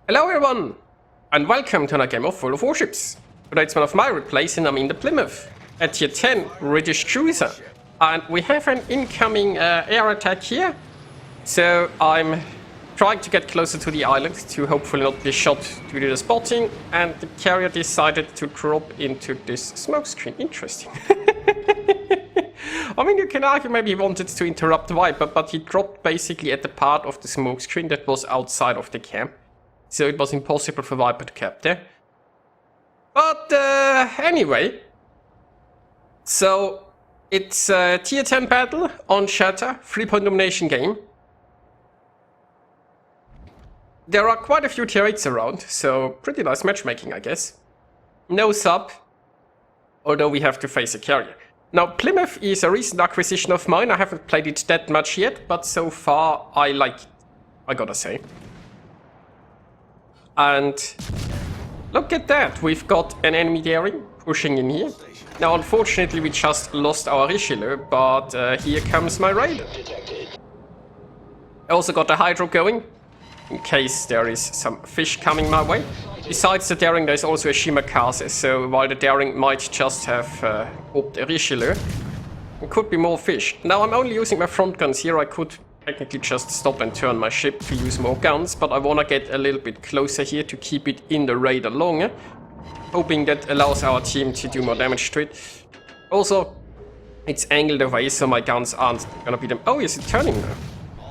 Hello everyone, and welcome to another game of full of Warships. Today it's one of my replays and I'm in the Plymouth, a tier 10 British cruiser. And we have an incoming air attack here. So I'm trying to get closer to the island to hopefully not be shot due to the spotting. And the carrier decided to drop into this smoke screen. Interesting. I mean, you can argue maybe he wanted to interrupt the Viper, but he dropped basically at the part of the smoke screen that was outside of the camp. So it was impossible for Viper to cap there. But anyway. So it's a tier 10 battle on Shatter, 3-point domination game. There are quite a few tier 8s around, so pretty nice matchmaking, I guess. No sub, although we have to face a carrier. Now, Plymouth is a recent acquisition of mine. I haven't played it that much yet, but so far I like it, I gotta say. And look at that, we've got an enemy daring pushing in here. Now, unfortunately, we just lost our Richelieu, but here comes my raider. I also got a hydro going, in case there is some fish coming my way. Besides the daring, there's also a Shimakaze, so while the daring might just have popped a Richelieu, there could be more fish. Now, I'm only using my front guns here. I could technically just stop and turn my ship to use more guns, but I want to get a little bit closer here to keep it in the radar longer, hoping that allows our team to do more damage to it. Also, it's angled away, so my guns aren't gonna be them. Oh, is it turning now?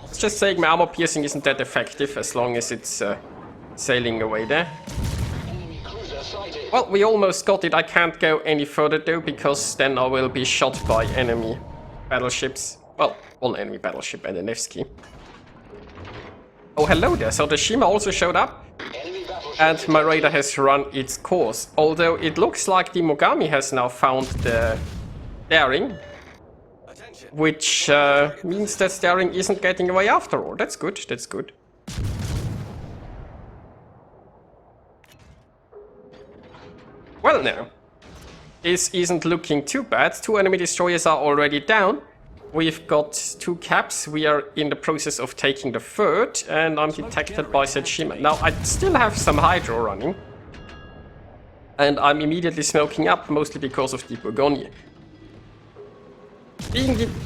It's just saying my armor piercing isn't that effective as long as it's sailing away there. Well, we almost got it. I can't go any further though, because then I will be shot by enemy battleships. Well, one enemy battleship and a Nevsky. Oh, hello there. So the Shima also showed up. And my radar has run its course. Although it looks like the Mogami has now found the daring. Which means that daring isn't getting away after all. That's good, that's good. Well now, this isn't looking too bad. 2 enemy destroyers are already down. We've got 2 caps. We are in the process of taking the 3rd, and I'm detected by Setshima. Now, I still have some hydro running. And I'm immediately smoking up, mostly because of the Bourgogne.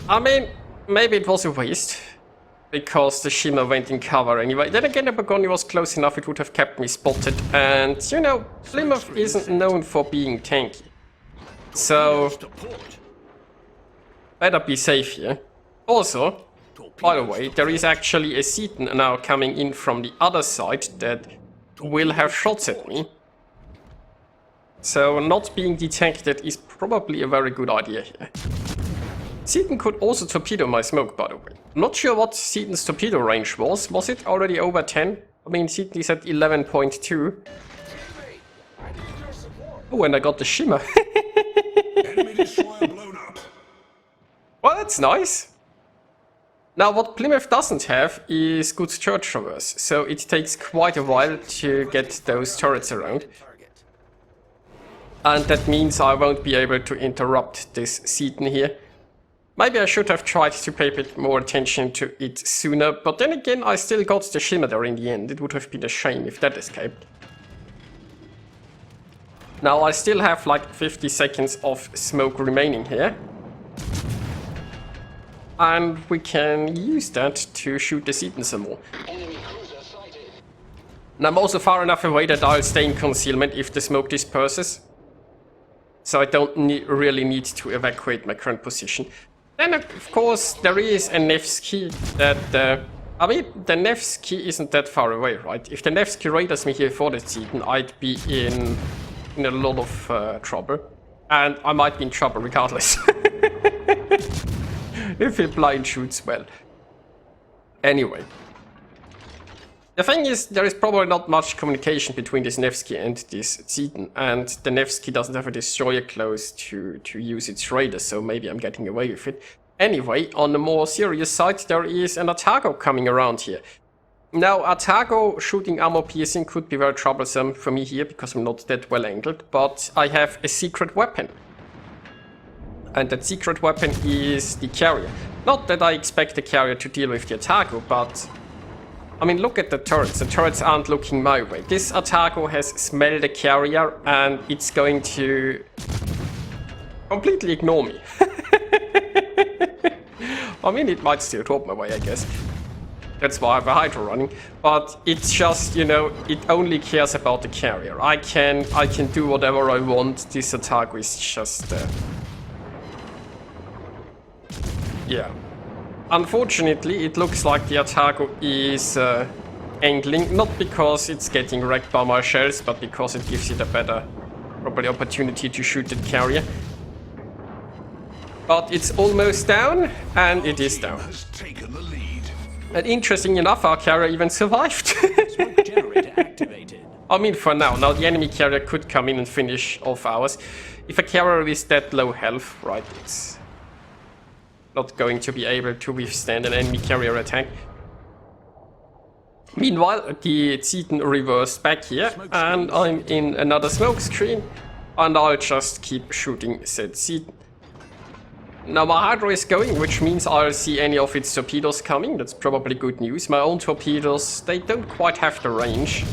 I mean, maybe it was a waste, because the Shima went in cover anyway. Then again, the Bourgogne was close enough, it would have kept me spotted. And, you know, Plymouth isn't known for being tanky. So, better be safe here. Also, by the way, there is actually a Seaton now coming in from the other side that will have shots at me. So, not being detected is probably a very good idea here. Seaton could also torpedo my smoke, by the way. I'm not sure what Seaton's torpedo range was. Was it already over 10? I mean, Seaton is at 11.2. Oh, and I got the Shimmer. Well, that's nice. Now, what Plymouth doesn't have is good turret traverse, so it takes quite a while to get those turrets around. And that means I won't be able to interrupt this Seaton here. Maybe I should have tried to pay a bit more attention to it sooner, but then again I still got the Shimmer there in the end. It would have been a shame if that escaped. Now I still have like 50 seconds of smoke remaining here. And we can use that to shoot the Seaton some more. And I'm also far enough away that I'll stay in concealment if the smoke disperses. So I don't really need to evacuate my current position. Then, of course, there is a Nevsky that... I mean, the Nevsky isn't that far away, right? If the Nevsky raiders me here for the Seaton, I'd be in a lot of trouble. And I might be in trouble regardless. If he blind shoots well. Anyway. The thing is, there is probably not much communication between this Nevsky and this Seaton. And the Nevsky doesn't have a destroyer close to use its radar, so maybe I'm getting away with it. Anyway, on the more serious side, there is an Atago coming around here. Now, Atago shooting armor piercing could be very troublesome for me here, because I'm not that well angled, but I have a secret weapon. And that secret weapon is the carrier. Not that I expect the carrier to deal with the Atago, but I mean, look at the turrets. The turrets aren't looking my way. This Atago has smelled a carrier and it's going to completely ignore me. I mean, it might still drop my way, I guess. That's why I have a Hydra running. But it's just, you know, it only cares about the carrier. I can do whatever I want. This Atago is just... yeah. Unfortunately, it looks like the Atago is angling, not because it's getting wrecked by my shells, but because it gives it a better, probably, opportunity to shoot the carrier. But it's almost down, and it is down. And interesting enough, our carrier even survived. Smoke generator activated. I mean, for now. Now the enemy carrier could come in and finish off ours. If a carrier is that low health, right, it's not going to be able to withstand an enemy carrier attack. Meanwhile, the Aetam reversed back here, and I'm in another smoke screen, and I'll just keep shooting said Aetam. Now my Hydra is going, which means I'll see any of its torpedoes coming. That's probably good news. My own torpedoes, they don't quite have the range,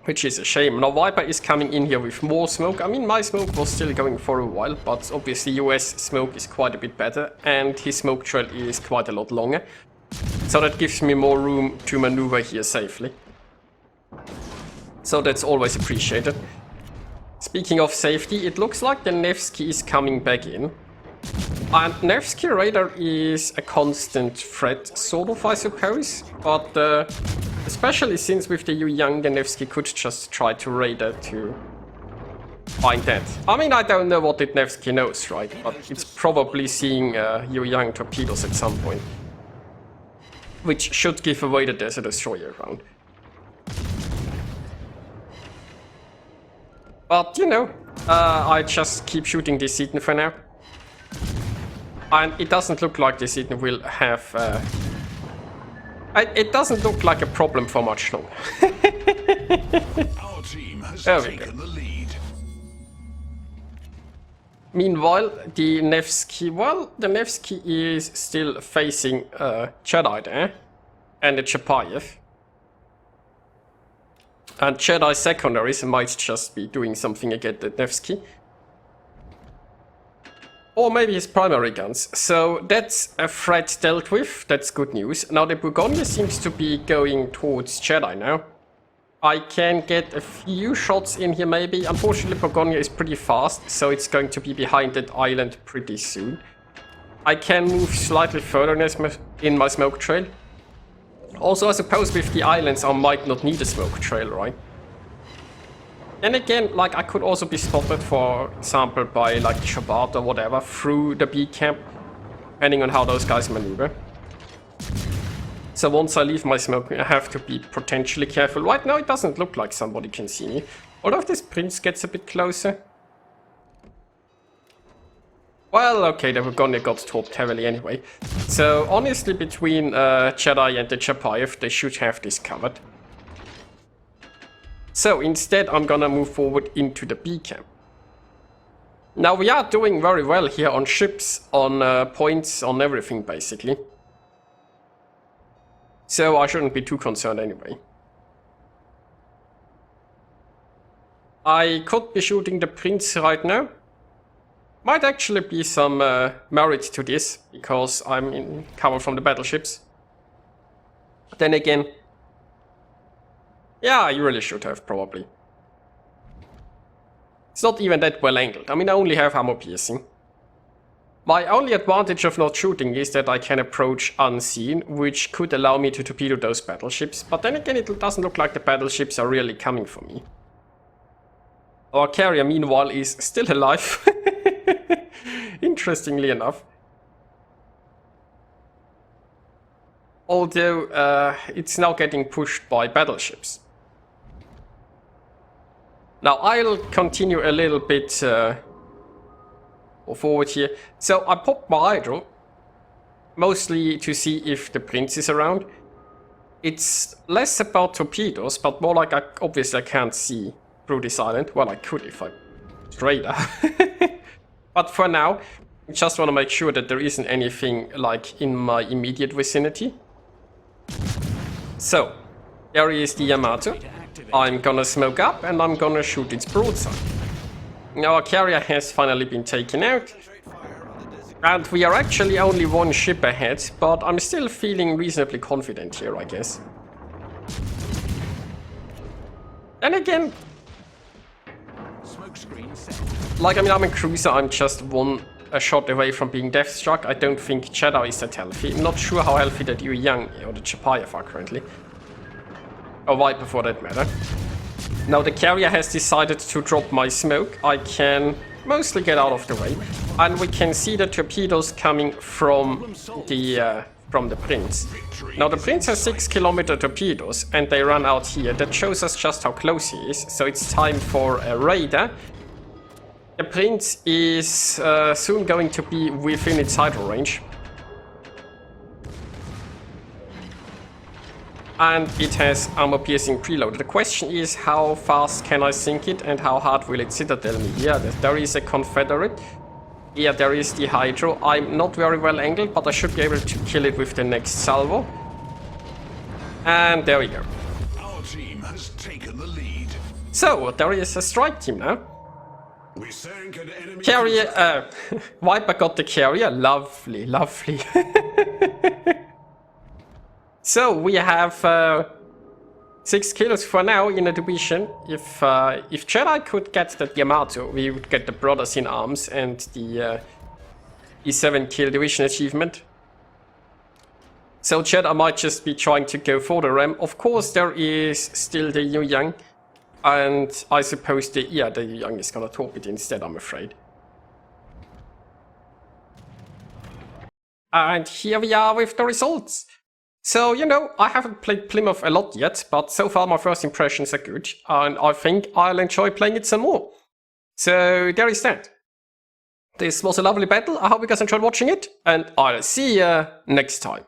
which is a shame. Now Viper is coming in here with more smoke. I mean, my smoke was still going for a while, but obviously US smoke is quite a bit better, and his smoke trail is quite a lot longer. So that gives me more room to maneuver here safely. So that's always appreciated. Speaking of safety, it looks like the Nevsky is coming back in. And Nevsky radar is a constant threat, sort of, I suppose. But especially since with the Yu Yang, the Nevsky could just try to radar to find that. I mean, I don't know what the Nevsky knows, right? But it's probably seeing Yu Yang torpedoes at some point, which should give away that there's a destroyer around. But, you know, I just keep shooting this Aetam for now. And it doesn't look like this Aetam will have... it doesn't look like a problem for much longer. Our team has taken the lead. Meanwhile, the Nevsky... Well, the Nevsky is still facing Jedi there. And the Chapayev. And Jedi secondaries might just be doing something against the Nevsky. Or maybe his primary guns. So that's a threat dealt with. That's good news. Now the Burgonia seems to be going towards Jedi now. I can get a few shots in here maybe. Unfortunately, Burgonia is pretty fast, so it's going to be behind that island pretty soon. I can move slightly further in my smoke trail. Also, I suppose with the islands I might not need a smoke trail, right? And again, like, I could also be spotted, for example, by like Shabbat or whatever, through the B camp, depending on how those guys maneuver. So once I leave my smoke, I have to be potentially careful. Right now it doesn't look like somebody can see me. Although if this prince gets a bit closer... Well, okay, the Burgonia got torped heavily anyway. So, honestly, between Jedi and the Chapayev, they should have this covered. So, instead, I'm gonna move forward into the B camp. Now, we are doing very well here on ships, on points, on everything, basically. So, I shouldn't be too concerned anyway. I could be shooting the prince right now. Might actually be some merit to this, because I'm in cover from the battleships. Then again, yeah, you really should have, probably. It's not even that well angled. I mean, I only have armor piercing. My only advantage of not shooting is that I can approach unseen, which could allow me to torpedo those battleships. But then again, it doesn't look like the battleships are really coming for me. Our carrier, meanwhile, is still alive. Interestingly enough. Although, it's now getting pushed by battleships. Now, I'll continue a little bit forward here. So, I popped my Hydro, mostly to see if the prince is around. It's less about torpedoes, but more like obviously I can't see through this island. Well, I could if I radar. But for now, I just want to make sure that there isn't anything like in my immediate vicinity. So, there is the Yamato. I'm gonna smoke up and I'm gonna shoot its broadside. Our carrier has finally been taken out. And we are actually only one ship ahead, but I'm still feeling reasonably confident here, I guess. And again, like, I mean, I'm a cruiser, I'm just a shot away from being deathstruck. I don't think Cheddar is that healthy. I'm not sure how healthy that Yu Yang or the Chapayev are currently. Or Viper for that matter. Now the carrier has decided to drop my smoke. I can mostly get out of the way. And we can see the torpedoes coming from the Prince. Now the Prince has 6-kilometer torpedoes and they run out here. That shows us just how close he is. So it's time for a raider. The Prince is soon going to be within its hydro range. And it has armor-piercing preload. The question is, how fast can I sink it and how hard will it citadel me? Yeah, there is a Confederate. Yeah, there is the Hydro. I'm not very well angled, but I should be able to kill it with the next salvo. And there we go. Our team has taken the lead. So, there is a strike team now. We sank an enemy Carrier, Viper got the carrier. Lovely, lovely. So, we have 6 kills for now in a division. If Jedi could get the Yamato, we would get the Brothers in Arms and the 7-kill division achievement. So Jedi might just be trying to go for the ram. Of course, there is still the Yu Yang. And I suppose the Yu Yang is gonna torpedo instead, I'm afraid. And here we are with the results. So, you know, I haven't played Plymouth a lot yet, but so far my first impressions are good, and I think I'll enjoy playing it some more. So, there is that. This was a lovely battle, I hope you guys enjoyed watching it, and I'll see you next time.